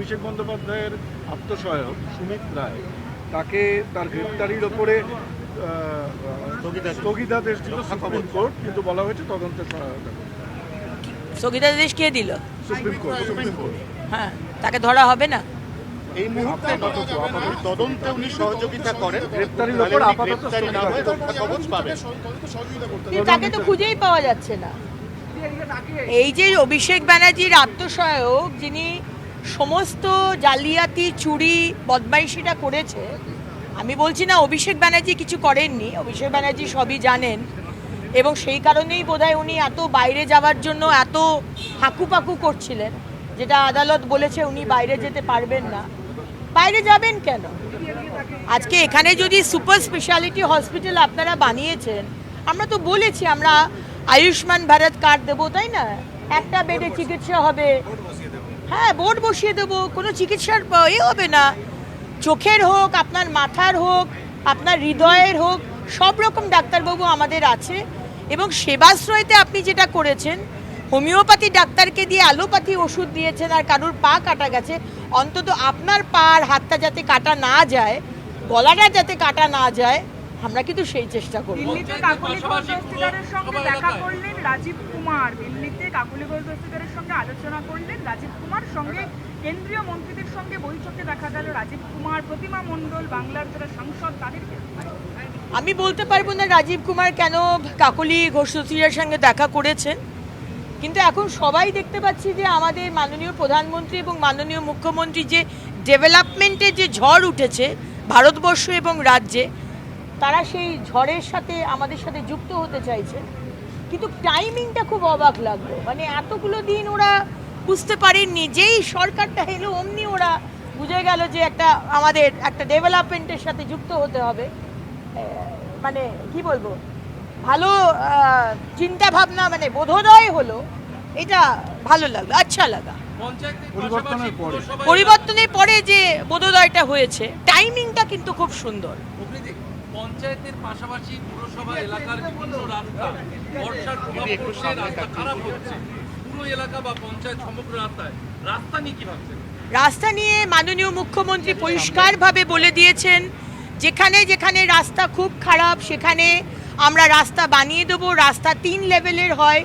অভিষেক বন্দ্যোপাধ্যায়ের আত্মসহায়ক সুমিত রায় তাকে তার গ্রেপ্তারির ওপরে স্থগিতাদেশ দিল সুপ্রিম কোর্ট, কিন্তু বলা হয়েছে তদন্তের সহায়তা করবে। স্থগিতাদেশ কে দিল? Supreme court. হ্যাঁ, তাকে ধরা হবে না? এই মুহূর্তে তদন্তে উনি সহযোগিতা করেন, গ্রেপ্তারির ওপর আপাতত রক্ষা কবচ পাবেন। তাকে তো খুঁজেই পাওয়া যাচ্ছে না। এই যে অভিষেক ব্যানার্জির আত্মসহায়ক, যিনি সমস্ত জালিয়াতি চুরি বদমাইশিটা করেছে, আমি বলছি না অভিষেক ব্যানার্জি কিছু করেননি, অভিষেক ব্যানার্জি সবই জানেন, এবং সেই কারণেই বোধহয় উনি এত বাইরে যাওয়ার জন্য এত হাঁকুপাকু করছিলেন, যেটা আদালত বলেছে উনি বাইরে যেতে পারবেন না। বাইরে যাবেন কেন? আজকে এখানে যদি সুপার স্পেশালিটি হসপিটাল আপনারা বানিয়েছেন, আমরা তো বলেছি আমরা আয়ুষ্মান ভারত কার্ড দেবো, তাই না? একটা বেডে চিকিৎসা হবে, হ্যাঁ বোর্ড বসিয়ে দেবো, কোনো চিকিৎসার হবে না। চোখের হোক, আপনার মাথার হোক, আপনার হৃদয়ের হোক, সব রকম ডাক্তারবাবু আমাদের আছে। এবং সেবাশ্রয়তে আপনি যেটা করেছেন, হোমিওপ্যাথি ডাক্তারকে দিয়ে অ্যালোপ্যাথি ওষুধ দিয়েছেন, আর কারুর পা কাটা গেছে, অন্তত আপনার পা আর হাতটা যাতে কাটা না যায়, গলাটা যাতে কাটা না যায়, আমরা কিন্তু সেই চেষ্টা করব। দিল্লিতে কাকলি ঘোষ দস্তিদারের সঙ্গে দেখা করলেন রাজীব কুমার, দিল্লিতে কাকলি ঘোষ দস্তিদারের সঙ্গে আলোচনা করলেন রাজীব কুমার, সঙ্গে কেন্দ্রীয় মন্ত্রীদের সঙ্গে বৈঠকে দেখা গেল রাজীব কুমার, প্রতিমা মণ্ডল, বাংলার যারা সাংসদ তাদেরকে। আমি বলতে পারবো না রাজীব কুমার কেন কাকলি ঘোষ দস্তিদারের সঙ্গে দেখা করেছেন, কিন্তু এখন সবাই দেখতে পাচ্ছি যে আমাদের মাননীয় প্রধানমন্ত্রী এবং মাননীয় মুখ্যমন্ত্রী যে ডেভেলপমেন্টের যে ঝড় উঠেছে ভারতবর্ষ এবং রাজ্যে, তারা সেই ঝড়ের সাথে আমাদের সাথে যুক্ত হতে চাইছে। কিন্তু টাইমিংটা খুব অবাক লাগলো, মানে এতগুলো দিন ওরা বুঝতে পারেননি, যেই সরকারটা এলো অমনি ওরা বুঝে গেল যে আমাদের একটা ডেভেলপমেন্টের সাথে যুক্ত হতে হবে। মানে কি বলবো, ভালো চিন্তা ভাবনা, মানে বোধোদয় হলো, এটা ভালো লাগলো, আচ্ছা লাগা। পরিবর্তনের পরে যে বোধোদয়টা হয়েছে, টাইমিংটা কিন্তু খুব সুন্দর। পঞ্চায়েতের পাশাপাশি পুরসভা এলাকার বিভিন্ন রাস্তা বর্ষার প্রভাবে রাস্তা খারাপ হচ্ছে, পুরো এলাকা বা পঞ্চায়েত সমগ্র রাস্তা নিয়ে কি ভাবছেন? রাস্তা নিয়ে মাননীয় মুখ্যমন্ত্রী পরিষ্কারভাবে বলে দিয়েছেন, যেখানে যেখানে রাস্তা খুব খারাপ সেখানে আমরা রাস্তা বানিয়ে দেবো। রাস্তা 3 লেভেলের হয়,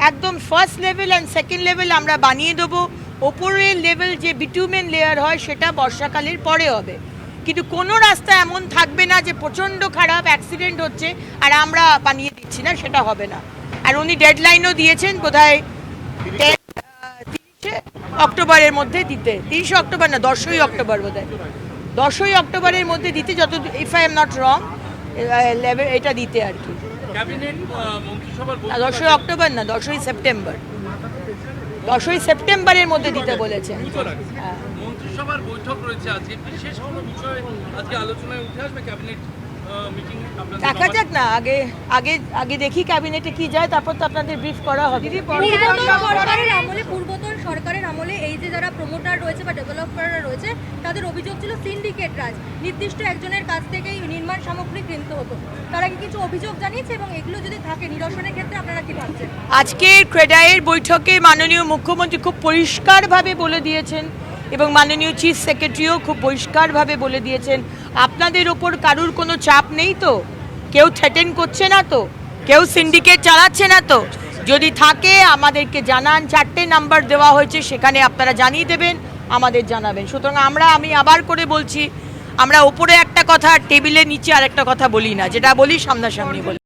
একদম first level and second level আমরা বানিয়ে দেবো। ওপরের লেভেল যে বিটুমেন লেয়ার হয় সেটা বর্ষাকালের পরে হবে, কিন্তু কোনো রাস্তা এমন থাকবে না যে প্রচণ্ড খারাপ অ্যাক্সিডেন্ট হচ্ছে আর আমরা বানিয়ে দিচ্ছি না, সেটা হবে না। আর উনি ডেডলাইনও দিয়েছেন বোধহয় 30 অক্টোবরের মধ্যে দিতে, 30 অক্টোবর না 10ই অক্টোবর বোধহয়, 10ই অক্টোবরের মধ্যে দিতে, যত if I am not wrong এটা দিতে আর কি। 10ই অক্টোবর না, 10ই সেপ্টেম্বর, 10ই সেপ্টেম্বরের মধ্যে দিতে বলেছেন। মন্ত্রিসভার বৈঠক রয়েছে আজকে, বিশেষ কোনো বিষয় আজকে আলোচনায় উঠে আসবে? ক্যাবিনেট মিটিং দেখা যাক না, আগে আগে আগে দেখি ক্যাবিনেটে কি যায়, তারপর তো আপনাদের ব্রিফ করা হবে। পূর্বতন সরকারের আমলে এই যে যারা প্রমোটার রয়েছে বা ডেভেলপাররা রয়েছে, তাদের অভিযোগ ছিল সিন্ডিকেট রাজ, নির্দিষ্ট একজনের কাছ থেকেই নির্মাণ সামগ্রী কিনতে হতো। তারা কি কিছু অভিযোগ জানিয়েছে, এবং এগুলো যদি থাকে নিরসনের ক্ষেত্রে আপনারা কি ভাবছেন? আজকে ক্রেডাইয়ের বৈঠকে মাননীয় মুখ্যমন্ত্রী খুব পরিষ্কারভাবে বলে দিয়েছেন, এবং মাননীয় চিফ সেক্রেটারিও খুব পরিষ্কারভাবে বলে দিয়েছেন, আপনাদের ওপর কারুর কোনো চাপ নেই তো, কেউ থ্রেটেন করছে না তো, কেউ সিন্ডিকেট চালাচ্ছে না তো, যদি থাকে আমাদেরকে জানান। 4টে নাম্বার দেওয়া হয়েছে, সেখানে আপনারা জানিয়ে দেবেন, আমাদের জানাবেন। সুতরাং আমি আবার করে বলছি, আমরা ওপরে একটা কথা টেবিলের নিচে আরেকটা কথা বলি না, যেটা বলি সামনাসামনি বলি।